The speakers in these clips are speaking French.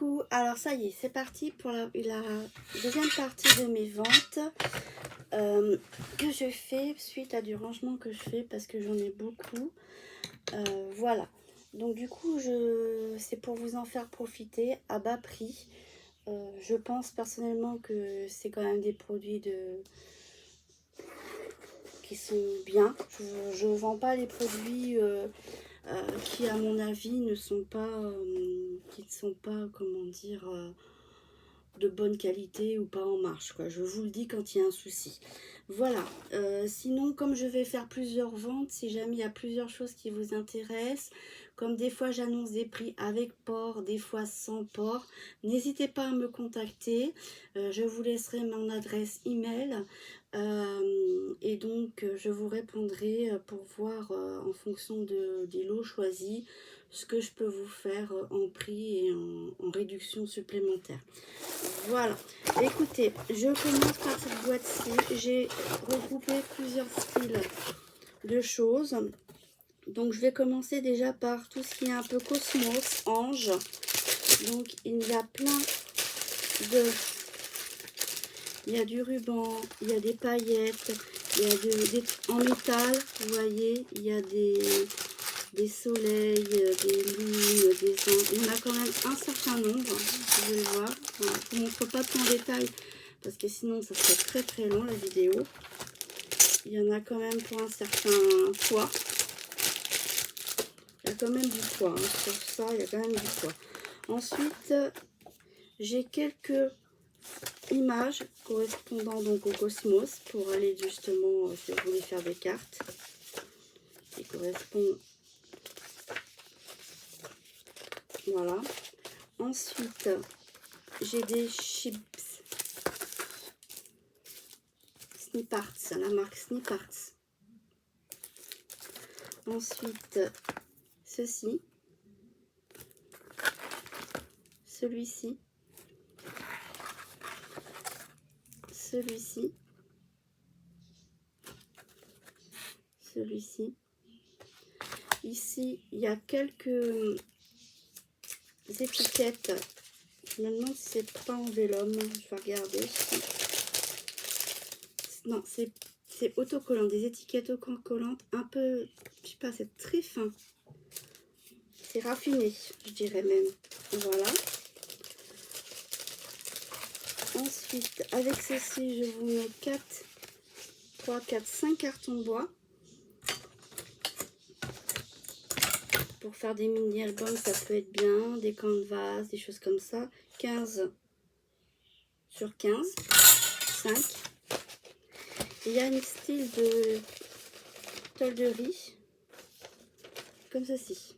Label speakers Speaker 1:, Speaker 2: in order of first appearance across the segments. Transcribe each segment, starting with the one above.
Speaker 1: coucou, alors ça y est, c'est parti pour la deuxième partie de mes ventes que je fais suite à du rangement que je fais parce que j'en ai beaucoup. Voilà, donc du coup c'est pour vous en faire profiter à bas prix. Je pense personnellement que c'est quand même des produits qui sont bien. Je ne vends pas les produits qui à mon avis ne sont pas comment dire de bonne qualité ou pas en marche, quoi. Je vous le dis quand il y a un souci. Voilà, sinon comme je vais faire plusieurs ventes, si jamais il y a plusieurs choses qui vous intéressent, comme des fois j'annonce des prix avec port, des fois sans port, n'hésitez pas à me contacter. Je vous laisserai mon adresse email et donc je vous répondrai pour voir en fonction des lots choisis ce que je peux vous faire en prix et en réduction supplémentaire. Voilà, écoutez, je commence par cette boîte-ci. J'ai regroupé plusieurs styles de choses. Donc je vais commencer déjà par tout ce qui est un peu cosmos, ange. Donc il y a plein de... Il y a du ruban, il y a des paillettes, il y a en métal, vous voyez, il y a des soleils, des lunes, des ans. Il y en a quand même un certain nombre, vous pouvez le voir. Voilà, je ne vous montre pas tout en détail parce que sinon ça serait très très long la vidéo. Il y en a quand même pour un certain poids. Il y a quand même du poids, hein. Sur ça, il y a quand même du poids. Ensuite, j'ai quelques images correspondant donc au cosmos pour aller justement, si vous voulez faire des cartes qui correspondent. Voilà. Ensuite, j'ai des chips Sniparts, la marque Sniparts. Ensuite, ceci, celui-ci, celui-ci, celui-ci. Ici, il y a quelques étiquettes. Je me demande si c'est pas en vélum. Je vais regarder. Non, c'est autocollant. Des étiquettes autocollantes un peu, je sais pas, c'est très fin. C'est raffiné, je dirais même. Voilà. Ensuite, avec ceci, je vous mets 3, 4, 5 cartons de bois. Pour faire des mini-albums, ça peut être bien. Des canvas, des choses comme ça. 15 sur 15. 5. Il y a un style de toile de riz. Comme ceci.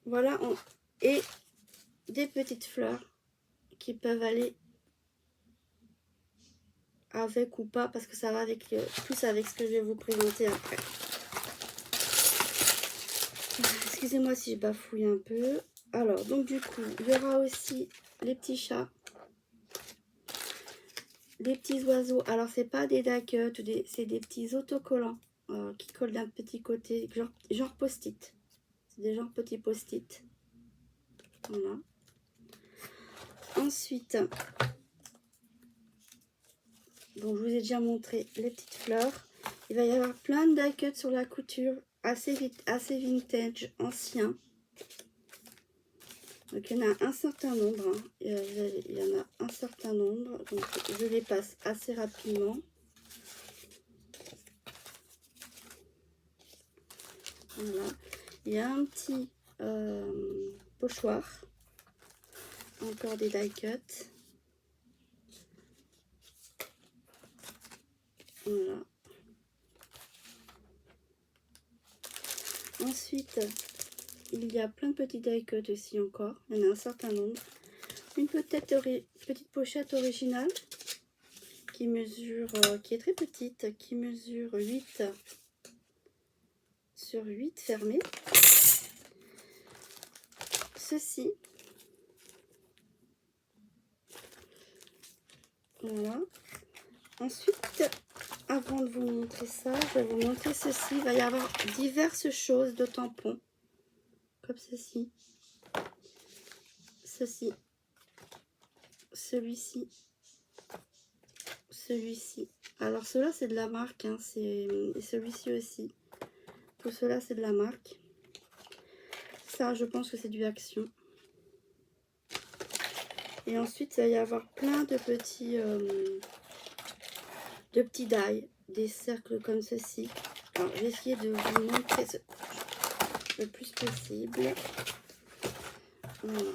Speaker 1: Voilà. Et des petites fleurs qui peuvent aller avec ou pas, parce que ça va avec plus avec ce que je vais vous présenter après. Excusez-moi si je bafouille un peu. Alors, donc du coup, il y aura aussi les petits chats, les petits oiseaux. Alors, c'est pas des die-cut, c'est des petits autocollants qui collent d'un petit côté, genre post-it. C'est des genres petits post-it. Voilà. Ensuite, bon, je vous ai déjà montré les petites fleurs. Il va y avoir plein de die-cut sur la couture, assez vintage, ancien. Donc il y en a un certain nombre, hein. Il y en a un certain nombre, donc je les passe assez rapidement. Voilà, il y a un petit pochoir, encore des die cut. Voilà. Ensuite, il y a plein de petits die cut aussi encore, il y en a un certain nombre. Une petite pochette originale qui mesure, qui est très petite, qui mesure 8 sur 8 fermé. Ceci. Voilà. Ensuite, avant de vous montrer ça, je vais vous montrer ceci. Il va y avoir diverses choses de tampons, comme ceci. ceci, celui-ci, celui-ci. Alors cela c'est de la marque, hein, et celui-ci aussi. Tout cela c'est de la marque. Ça je pense que c'est du Action. Et ensuite il va y avoir plein de petits die, des cercles comme ceci. Alors je vais essayer de vous montrer le plus possible. Voilà.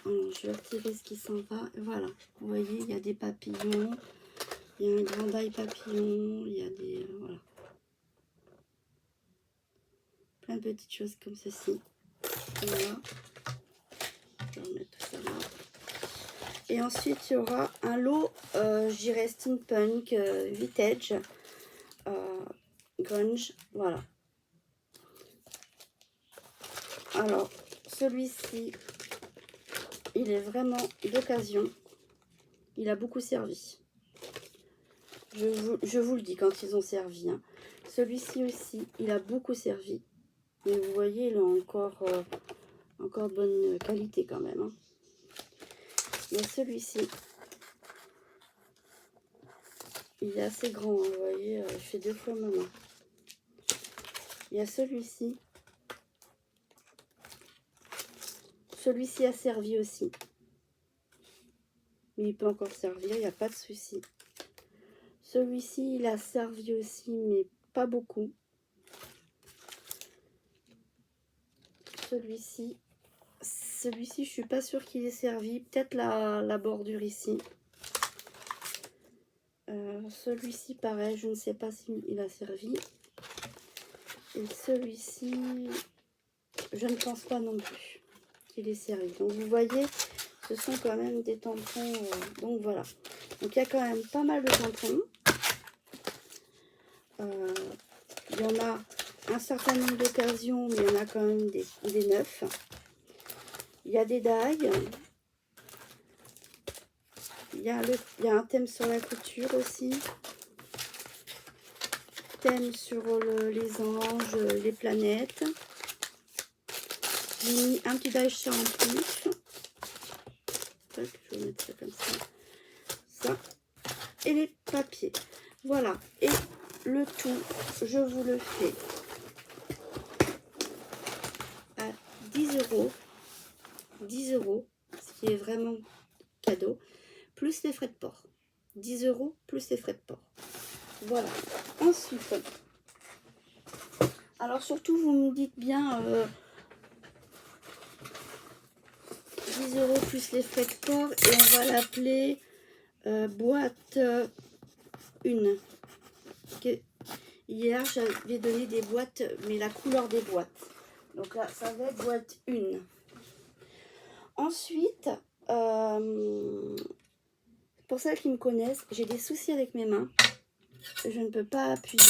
Speaker 1: Alors, je vais retirer ce qui s'en va. Voilà, vous voyez, il y a des papillons, il y a un grand die papillon, il y a des... voilà. Plein de petites choses comme ceci. Voilà. Je vais remettre tout ça là. Et ensuite, il y aura un lot, je dirais steampunk, vintage, grunge, voilà. Alors, celui-ci, il est vraiment d'occasion. Il a beaucoup servi. Je vous le dis quand ils ont servi. Hein. Celui-ci aussi, il a beaucoup servi. Mais vous voyez, il a encore de bonne qualité quand même. Hein. Il y a celui-ci. Il est assez grand, hein, vous voyez, il fait 2 fois ma main. Il y a celui-ci. Celui-ci a servi aussi. Mais il peut encore servir, il n'y a pas de souci. Celui-ci, il a servi aussi, mais pas beaucoup. Celui-ci, je suis pas sûre qu'il ait servi. Peut-être la bordure ici. Celui-ci, pareil, je ne sais pas s'il a servi. Et celui-ci, je ne pense pas non plus qu'il ait servi. Donc vous voyez, ce sont quand même des tampons. Donc voilà. Donc il y a quand même pas mal de tampons. Il y en a un certain nombre d'occasions, mais il y en a quand même des neufs. Il y a des dagues. Il y a un thème sur la couture aussi. Thème sur les anges, les planètes. J'ai mis un petit die sur en plus. Je vais mettre ça comme ça. Ça. Et les papiers. Voilà. Et le tout, je vous le fais à 10 €. 10 €, ce qui est vraiment cadeau. Plus les frais de port. 10 € plus les frais de port. Voilà. Ensuite, alors surtout, vous me dites bien 10 € plus les frais de port et on va l'appeler boîte 1. Hier, j'avais donné des boîtes, mais la couleur des boîtes. Donc là, ça va être boîte 1. Ensuite, pour celles qui me connaissent, j'ai des soucis avec mes mains. Je ne peux pas appuyer,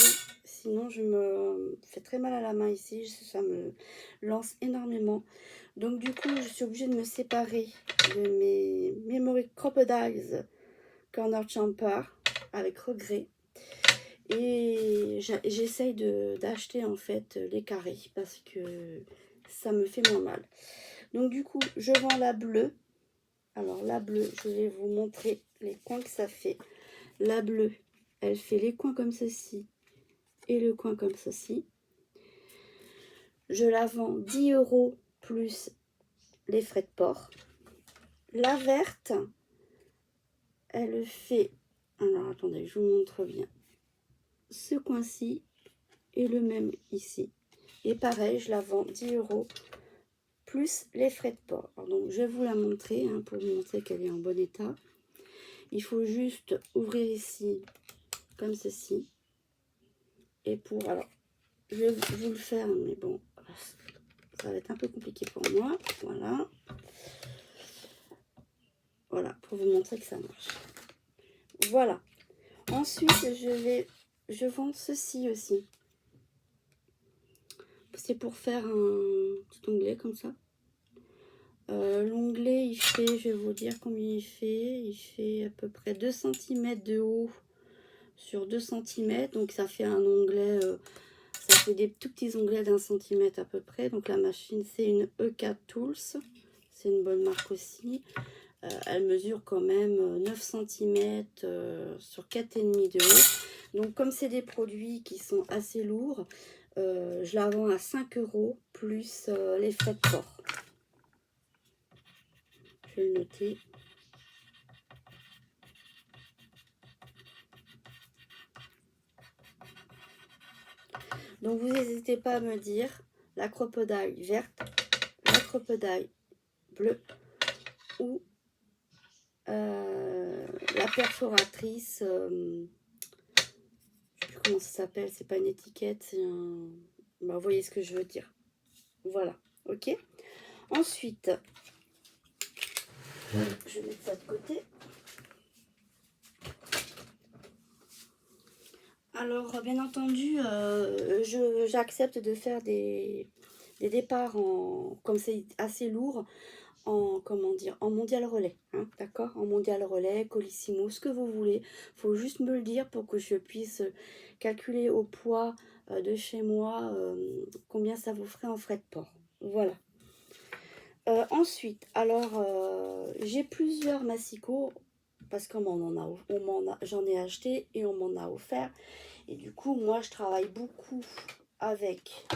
Speaker 1: sinon je me fais très mal à la main ici. Ça me lance énormément. Donc du coup, je suis obligée de me séparer de mes Memory Crocodiles Corner Champer avec regret. Et j'essaye d'acheter en fait les carrés parce que ça me fait moins mal. Donc du coup, je vends la bleue. Alors la bleue, je vais vous montrer les coins que ça fait. La bleue, elle fait les coins comme ceci et le coin comme ceci. Je la vends 10 € plus les frais de port. La verte, elle fait... Alors attendez, je vous montre bien. Ce coin-ci et le même ici. Et pareil, je la vends 10 € plus les frais de port. Alors, donc je vais vous la montrer hein, pour vous montrer qu'elle est en bon état. Il faut juste ouvrir ici comme ceci. Et pour... Alors, je vais vous le faire, mais bon, ça va être un peu compliqué pour moi. Voilà. Voilà, pour vous montrer que ça marche. Voilà. Ensuite, je vends ceci aussi. C'est pour faire un petit onglet comme ça. L'onglet, il fait, je vais vous dire combien il fait. Il fait à peu près 2 cm de haut sur 2 cm. Donc ça fait un onglet, ça fait des tout petits onglets d'1 cm à peu près. Donc la machine, c'est une EK Tools. C'est une bonne marque aussi. Elle mesure quand même 9 cm sur 4,5 de haut. Donc comme c'est des produits qui sont assez lourds, je la vends à 5 € plus les frais de port. Je vais le noter. Donc vous n'hésitez pas à me dire la crocodile verte, la crocodile bleue ou la perforatrice, je sais plus comment ça s'appelle, c'est pas une étiquette, c'est un... Bah, vous voyez ce que je veux dire. Voilà, ok. Ensuite, je vais mettre ça de côté. Alors, bien entendu, j'accepte de faire des départs comme c'est assez lourd, comment dire, en mondial relais, hein, d'accord, en mondial relais, colissimo, ce que vous voulez. Il faut juste me le dire pour que je puisse calculer au poids de chez moi combien ça vous ferait en frais de port. Voilà. Ensuite, alors, j'ai plusieurs massicots parce j'en ai acheté et on m'en a offert. Et du coup, moi, je travaille beaucoup avec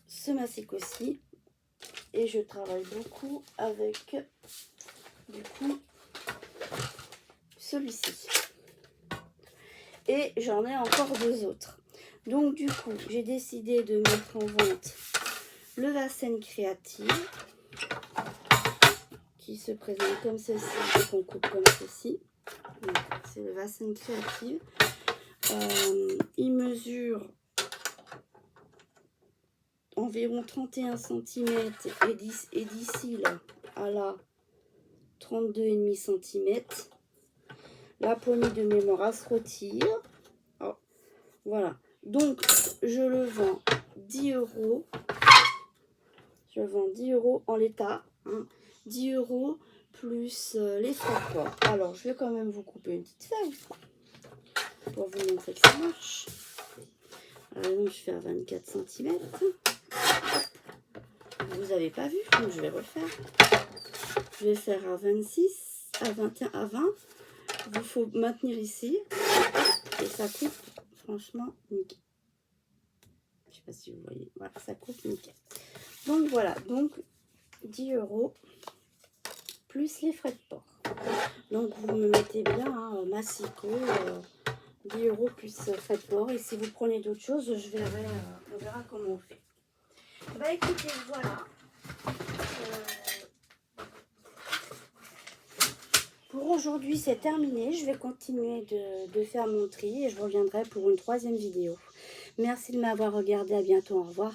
Speaker 1: ce massicot-ci. Et je travaille beaucoup avec, du coup, celui-ci. Et j'en ai encore deux autres. Donc, du coup, j'ai décidé de mettre en vente le Vasen Créative, qui se présente comme ceci et qu'on coupe comme ceci. C'est le Vasen Créative. Il mesure environ 31 cm et d'ici là à là 32,5 cm. La poignée de mémoire se retire. Oh, voilà. Donc, je le vends 10 €. Je le vends 10 € en l'état. Hein. 10 € plus les frais de port. Alors, je vais quand même vous couper une petite feuille pour vous montrer que ça marche. Donc, je fais à 24 cm. Vous n'avez pas vu, donc je vais refaire. Je vais faire à 26, à 21, à 20. Il faut maintenir ici. Et ça coupe, franchement, nickel. Je ne sais pas si vous voyez. Voilà, ça coupe nickel. Donc voilà, donc 10 € plus les frais de port. Donc vous me mettez bien, hein, massicot, 10 € plus frais de port. Et si vous prenez d'autres choses, je verrai, on verra comment on fait. Bah écoutez, voilà. Pour aujourd'hui, c'est terminé. Je vais continuer de faire mon tri et je reviendrai pour une troisième vidéo. Merci de m'avoir regardé. À bientôt. Au revoir.